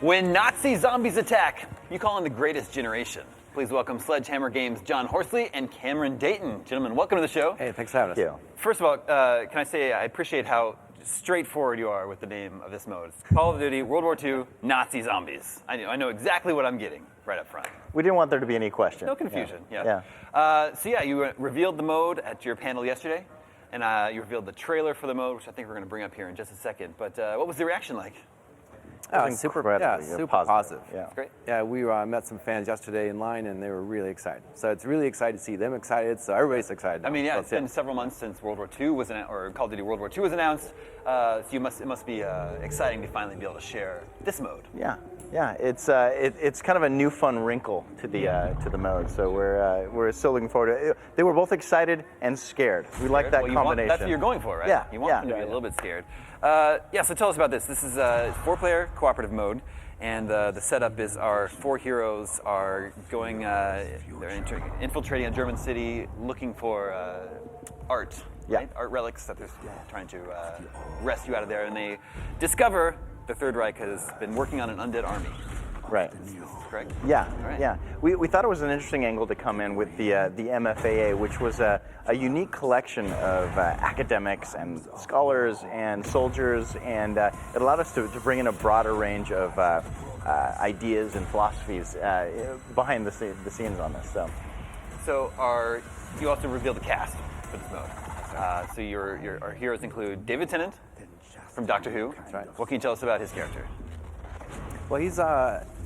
When Nazi zombies attack, you call in the greatest generation. Please welcome Sledgehammer Games' John Horsley and Cameron Dayton. Gentlemen, welcome to the show. Hey, thanks for having us. Thank you. First of all, can I say I appreciate how straightforward you are with the name of this mode. It's Call of Duty World War II Nazi Zombies. I know exactly what I'm getting right up front. We didn't want there to be any question. No confusion, Yeah. You revealed the mode at your panel yesterday, and you revealed the trailer for the mode, which I think we're going to bring up here in just a second. But what was the reaction like? Super positive. Yeah. That's great. Yeah, we met some fans yesterday in line, and they were really excited. So it's really exciting to see them excited. So everybody's excited. I mean, yeah, So it's been several months since World War II was announced, or Call of Duty World War II was announced. So it must be exciting to finally be able to share this mode. Yeah. It's kind of a new fun wrinkle to the mode. So we're still looking forward to it. They were both excited and scared. We like that combination. That's what you're going for, right? Yeah. You want them to be a little bit scared. So tell us about this. This is a 4-player cooperative mode, and the setup is our 4 heroes are going, they're infiltrating a German city looking for art. Yeah. Right? Art relics that they're trying to rescue out of there, and they discover the Third Reich has been working on an undead army. Right. This is correct? Yeah. Right. Yeah. We thought it was an interesting angle to come in with the MFAA, which was a unique collection of academics and scholars and soldiers, and it allowed us to bring in a broader range of ideas and philosophies behind the scenes on this. So you also revealed the cast for this mode. So our heroes include David Tennant from Doctor Who. That's right. What can you tell us about his character? Well,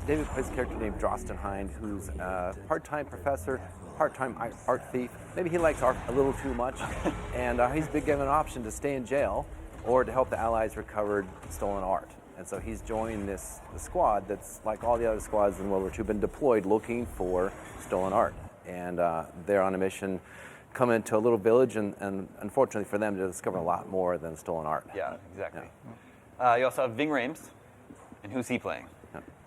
David plays a character named Drosten Hind, who's a part-time professor, part-time art thief. Maybe he likes art a little too much, and he's been given an option to stay in jail or to help the Allies recover stolen art. And so he's joined the squad that's like all the other squads in World War II, been deployed looking for stolen art. And they're on a mission, come into a little village, and unfortunately for them, to discover a lot more than stolen art. Yeah, exactly. Yeah. You also have Ving Rhames, and who's he playing?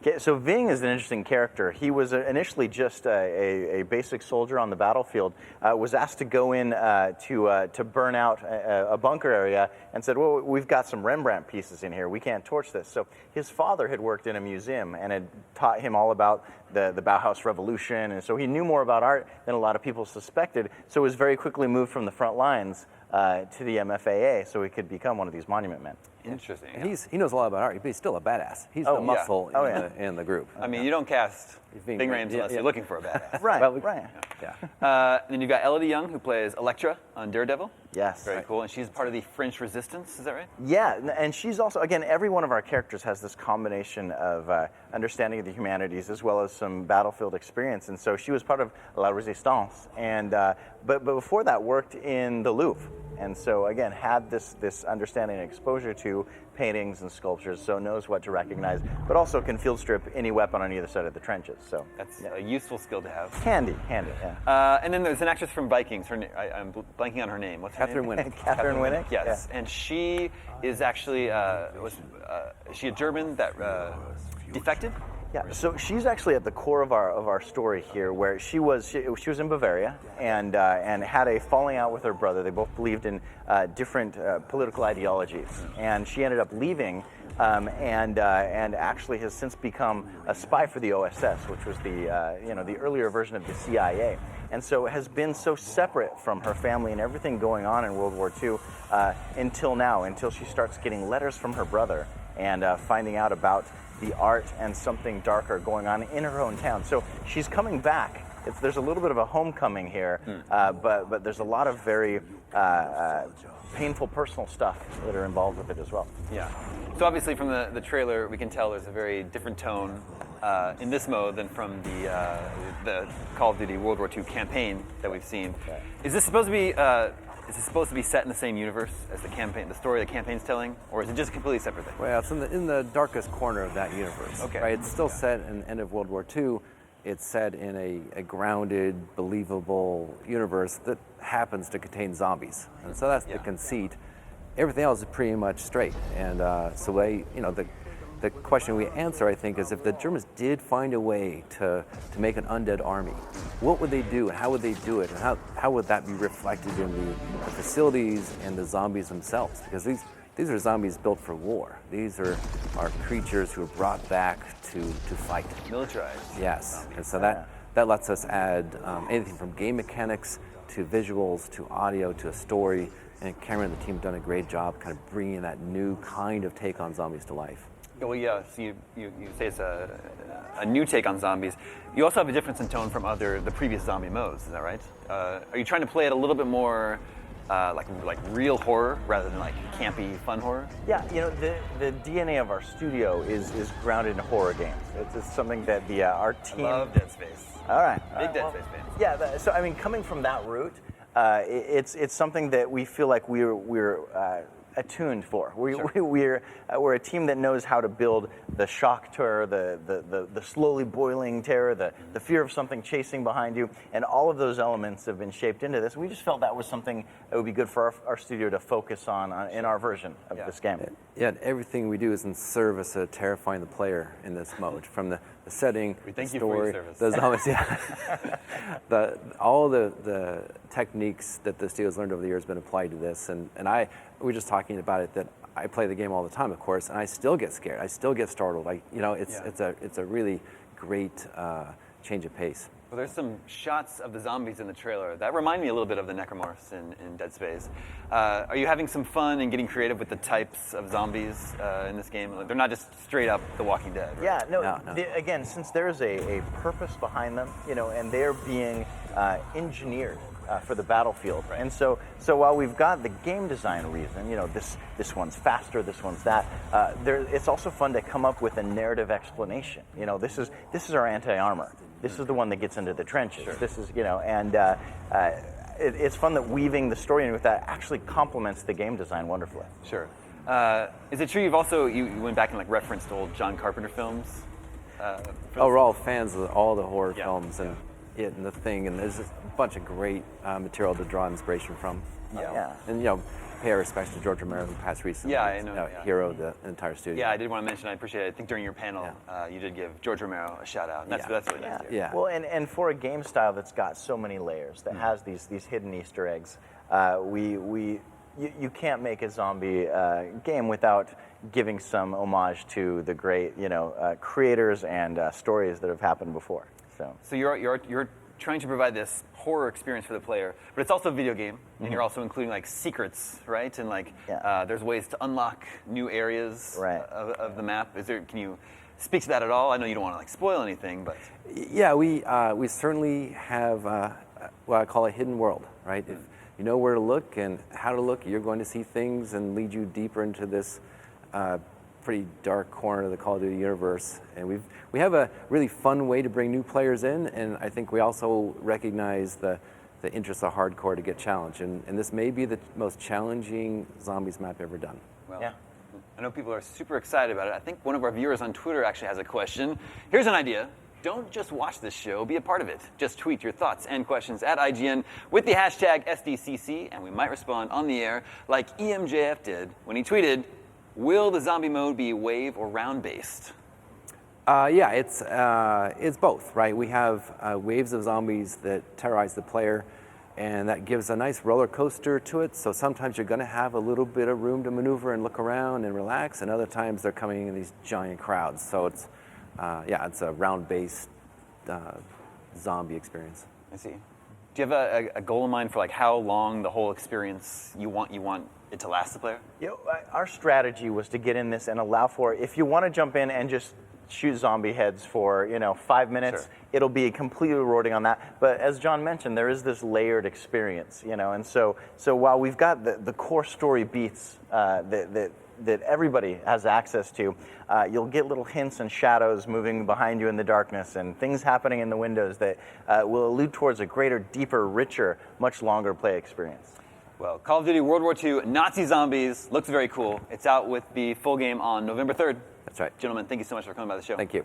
Okay, so Ving is an interesting character. He was initially just a basic soldier on the battlefield, was asked to go in to burn out a bunker area, and said, well, we've got some Rembrandt pieces in here. We can't torch this. So his father had worked in a museum and had taught him all about the Bauhaus Revolution, and so he knew more about art than a lot of people suspected, so was very quickly moved from the front lines to the MFAA so he could become one of these monument men. Interesting. And he knows a lot about art, but he's still a badass. He's the muscle in the group. I mean, you don't cast Ving Rhames unless you're looking for a badass. Right, Well, right. Yeah. Then you've got Elodie Young, who plays Elektra on Daredevil. Yes. Very cool. And she's part of the French Resistance, is that right? Yeah, and she's also, again, every one of our characters has this combination of understanding of the humanities as well as some battlefield experience, and so she was part of La Resistance, and but before that worked in the Louvre, and so again had this understanding and exposure to paintings and sculptures, so knows what to recognize, but also can field strip any weapon on either side of the trenches. So That's a useful skill to have. handy, yeah. And then there's an actress from Vikings. I'm blanking on her name. What's her Catherine name? Winnick. Catherine Winnick. Yes, and she is actually is she a German that defected? Yeah, so she's actually at the core of our story here, where she was in Bavaria and had a falling out with her brother. They both believed in different political ideologies, and she ended up leaving and actually has since become a spy for the OSS, which was the earlier version of the CIA, and so has been so separate from her family and everything going on in World War II until she starts getting letters from her brother and finding out about the art and something darker going on in her own town. So she's coming back. There's a little bit of a homecoming here, but there's a lot of very painful personal stuff that are involved with it as well. Yeah. So obviously from the trailer, we can tell there's a very different tone in this mode than from the Call of Duty World War II campaign that we've seen. Right. Is this supposed to be set in the same universe as the story the campaign's telling, or is it just a completely separate thing? Well, it's in the darkest corner of that universe. Okay. Right? It's still set in the end of World War II. It's set in a grounded, believable universe that happens to contain zombies. And so that's the conceit. Everything else is pretty much straight. And so the question we answer, I think, is if the Germans did find a way to make an undead army, what would they do and how would they do it, and how would that be reflected in the facilities and the zombies themselves? Because these are zombies built for war. These are creatures who are brought back to fight. Militarized. Yes, zombies. and so that lets us add anything from game mechanics to visuals to audio to a story. And Cameron and the team have done a great job kind of bringing that new kind of take on zombies to life. Well, yeah, so you say it's a new take on zombies. You also have a difference in tone from the previous zombie modes, is that right? Are you trying to play it a little bit more like real horror rather than like campy fun horror? Yeah, the DNA of our studio is grounded in horror games. It's something that our team... I love Dead Space. All right. Big Dead Space fan. Yeah, so I mean, coming from that route, it's something that we feel like we're attuned for. We're a team that knows how to build the shock terror, the slowly boiling terror, the fear of something chasing behind you, and all of those elements have been shaped into this. We just felt that was something that would be good for our studio to focus on in our version of this game. Yeah, everything we do is in service of terrifying the player in this mode, from the setting, the story, the zombies. Yeah, all the techniques that the studio's learned over the years have been applied to this, and we were just talking about it that I play the game all the time, of course, and I still get scared. I still get startled. It's a really great change of pace. Well, there's some shots of the zombies in the trailer that remind me a little bit of the necromorphs in Dead Space. Are you having some fun and getting creative with the types of zombies in this game? They're not just straight up The Walking Dead, right? Yeah, no. Again, since there's a purpose behind them, and they're being engineered for the battlefield, right. And so while we've got the game design reason, this one's faster, this one's that, it's also fun to come up with a narrative explanation. This is our anti-armor. This is the one that gets into the trenches. Sure. This is, it's fun that weaving the story in with that actually complements the game design wonderfully. Sure. Is it true you went back and referenced old John Carpenter films? We're all fans of all the horror films and It and The Thing, and there's a bunch of great material to draw inspiration from. And pay our respects to George Romero, who passed recently. Yeah, I know. Hero of the entire studio. Yeah, I did want to mention, I appreciate it. I think during your panel, you did give George Romero a shout out. And that's really nice to hear. Yeah. Well, and for a game style that's got so many layers, that has these hidden Easter eggs, you can't make a zombie game without giving some homage to the great creators and stories that have happened before. So you're trying to provide this horror experience for the player, but it's also a video game, and you're also including secrets, right? And there's ways to unlock new areas of the map. Can you speak to that at all? I know you don't want to spoil anything, but yeah, we certainly have what I call a hidden world, right? If you know where to look and how to look, you're going to see things and lead you deeper into this pretty dark corner of the Call of Duty universe. And we have a really fun way to bring new players in, and I think we also recognize the interest of hardcore to get challenged. And this may be the most challenging zombies map ever done. Well, yeah. I know people are super excited about it. I think one of our viewers on Twitter actually has a question. Here's an idea. Don't just watch this show, be a part of it. Just tweet your thoughts and questions at IGN with the hashtag SDCC, and we might respond on the air like EMJF did when he tweeted, "Will the zombie mode be wave or round based?" Yeah, it's both, right? We have waves of zombies that terrorize the player, and that gives a nice roller coaster to it. So sometimes you're going to have a little bit of room to maneuver and look around and relax, and other times they're coming in these giant crowds. So it's a round-based zombie experience. I see. Do you have a goal in mind for how long the whole experience you want it to last the player? Our strategy was to get in this and allow for, if you want to jump in and just shoot zombie heads for 5 minutes, sure. It'll be completely rewarding on that. But as John mentioned, there is this layered experience, and so while we've got the core story beats that everybody has access to, you'll get little hints and shadows moving behind you in the darkness and things happening in the windows that will allude towards a greater, deeper, richer, much longer play experience. Well, Call of Duty World War II Nazi Zombies looks very cool. It's out with the full game on November 3rd. That's right. Gentlemen, thank you so much for coming by the show. Thank you.